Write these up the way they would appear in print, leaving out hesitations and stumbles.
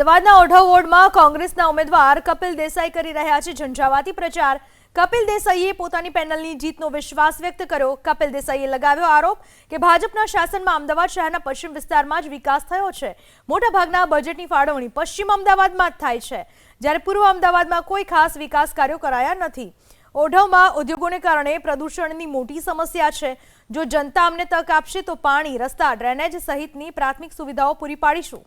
અમદાવાદના ઓઢવ વોર્ડમાં કોંગ્રેસના ઉમેદવાર કપિલ દેસાઈ કરી રહ્યા છે ઝંઝાવાતી પ્રચાર। કપિલ દેસાઈએ પોતાની પેનલની જીતનો વિશ્વાસ વ્યક્ત કર્યો। કપિલ દેસાઈએ લગાવ્યો આરોપ કે ભાજપના શાસનમાં અમદાવાદ શહેરના પશ્ચિમ વિસ્તારમાં જ વિકાસ થયો છે। મોટાભાગના બજેટની ફાળવણી પશ્ચિમ અમદાવાદમાં જ થાય છે, જ્યારે પૂર્વ અમદાવાદમાં કોઈ ખાસ વિકાસ કાર્યો કરાયા નથી। ઓઢવમાં ઉદ્યોગોને કારણે પ્રદૂષણની મોટી સમસ્યા છે। જો જનતા અમને તક આપશે તો પાણી, રસ્તા, ડ્રેનેજ સહિતની પ્રાથમિક સુવિધાઓ પૂરી પાડીશું।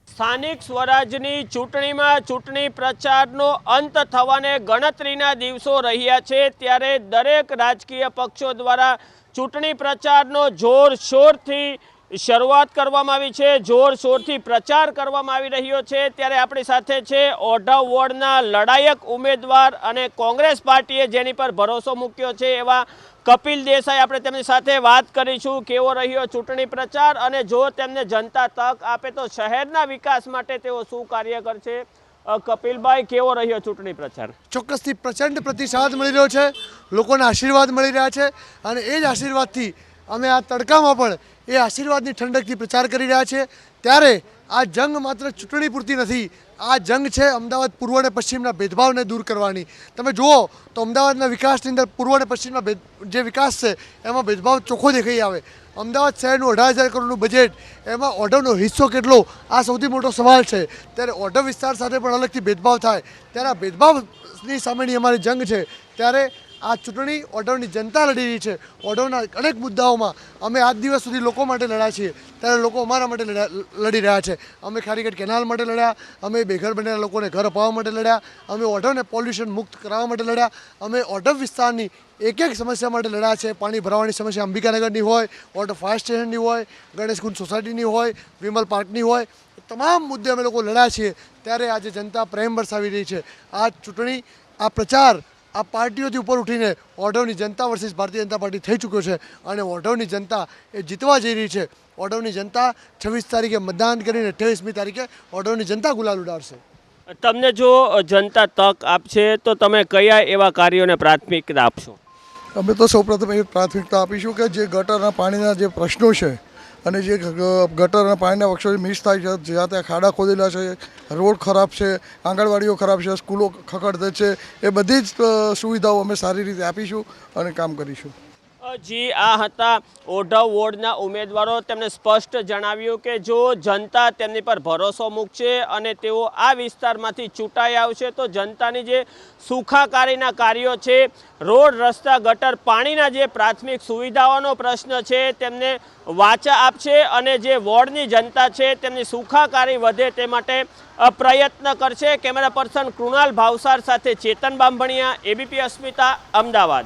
સ્થાનિક સ્વરાજની ચૂંટણીમાં ચૂંટણી પ્રચારનો અંત થવાને ગણતરીના દિવસો રહ્યા છે, ત્યારે દરેક રાજકીય પક્ષો દ્વારા ચૂંટણી પ્રચારનો જોરશોરથી શરૂઆત કરવામાં આવી છે, જોરશોરથી પ્રચાર કરવામાં આવી રહ્યો છે। ત્યારે આપણી સાથે છે ઓઢવ વોર્ડના લડાયક ઉમેદવાર અને કોંગ્રેસ પાર્ટીએ જેની પર ભરોસો મૂક્યો છે એવા કપિલ દેસાઈ। આપણે તેમની સાથે વાત કરીશું કેવો રહ્યો ચૂંટણી પ્રચાર અને જો તેમને જનતા તક આપે તો શહેરના વિકાસ માટે તેઓ શું કાર્ય કરશે। કપિલભાઈ, કેવો રહ્યો ચૂંટણી પ્રચાર? ચોક્કસથી પ્રચંડ પ્રતિસાદ મળી રહ્યો છે, લોકોના આશીર્વાદ મળી રહ્યા છે અને એ જ આશીર્વાદથી અમે આ તડકામાં પણ એ આશીર્વાદની ઠંડકથી પ્રચાર કરી રહ્યા છીએ। ત્યારે આ જંગ માત્ર ચૂંટણી પૂરતી નથી, આ જંગ છે અમદાવાદ પૂર્વ અને પશ્ચિમના ભેદભાવને દૂર કરવાની। તમે જુઓ તો અમદાવાદના વિકાસની અંદર પૂર્વ અને પશ્ચિમના જે વિકાસ છે એમાં ભેદભાવ ચોખ્ખો દેખાઈ આવે। અમદાવાદ શહેરનું 18,000 કરોડનું બજેટ, એમાં ઓઢવનો હિસ્સો કેટલો, આ સૌથી મોટો સવાલ છે। ત્યારે ઓઢવ વિસ્તાર સાથે પણ અલગથી ભેદભાવ થાય, ત્યારે આ ભેદભાવની સામેની અમારી જંગ છે। ત્યારે આ ચૂંટણી ઓઢવની જનતા લડી રહી છે। ઓઢવના અનેક મુદ્દાઓમાં અમે આજ દિવસ સુધી લોકો માટે લડ્યા છીએ, ત્યારે લોકો અમારા માટે લડી રહ્યા છે। અમે ખારીગઢ કેનાલ માટે લડ્યા, અમે બેઘર બનેલા લોકોને ઘર અપાવવા માટે લડ્યા, અમે ઓઢવને પોલ્યુશન મુક્ત કરાવવા માટે લડ્યા, અમે ઓઢવ વિસ્તારની એક સમસ્યા માટે લડ્યા છે। પાણી ભરાવાની સમસ્યા અંબિકાનગરની હોય, ઓઢવ ફાયર સ્ટેશનની હોય, ગણેશકુંજ સોસાયટીની હોય, વિમલ પાર્કની હોય, તમામ મુદ્દે અમે લોકો લડ્યા છીએ। ત્યારે આજે જનતા પ્રેમ વરસાવી રહી છે। આ ચૂંટણી, આ પ્રચાર આ પાર્ટીઓથી ઉપર ઉઠીને ઓઢવની જનતા વર્સિસ ભારતીય જનતા પાર્ટી થઈ ચૂક્યો છે અને ઓઢવની જનતા એ જીતવા જઈ રહી છે। ઓઢવની જનતા 26 તારીખે મતદાન કરીને 28મી તારીખે ઓઢવની જનતા ગુલાલ ઉડાડશે। તમને જો જનતા તક આપશે તો તમે કયા એવા કાર્યોને પ્રાથમિકતા આપશો? અમે તો સૌપ્રથમ એ પ્રાથમિકતા આપીશું કે જે ગટરના પાણીના જે પ્રશ્નો છે અને જે ગટરના પાણીના વક્ષો મિસ થાય છે, જ્યાં ત્યાં ખાડા ખોદેલા છે, રોડ ખરાબ છે, આંગણવાડીઓ ખરાબ છે, સ્કૂલો ખખડધજ છે, એ બધી જ સુવિધાઓ અમે સારી રીતે આપીશું અને કામ કરીશું। જી, આ હતા ઓઢવ વોર્ડના ઉમેદવારો। તેમણે સ્પષ્ટ જણાવ્યું કે જો જનતા તેમની પર ભરોસો મૂકશે અને તેઓ આ વિસ્તારમાંથી ચૂંટાઈ આવશે તો જનતાની જે સુખાકારીના કાર્યો છે, રોડ, રસ્તા, ગટર, પાણીના જે પ્રાથમિક સુવિધાઓનો પ્રશ્ન છે તેમને વાચા આપશે અને જે વોર્ડની જનતા છે તેમની સુખાકારી વધે તે માટે પ્રયત્ન કરશે। કેમેરા પર્સન કૃણાલ ભાવસાર સાથે ચેતન બામભણિયા, ABP અસ્મિતા, અમદાવાદ।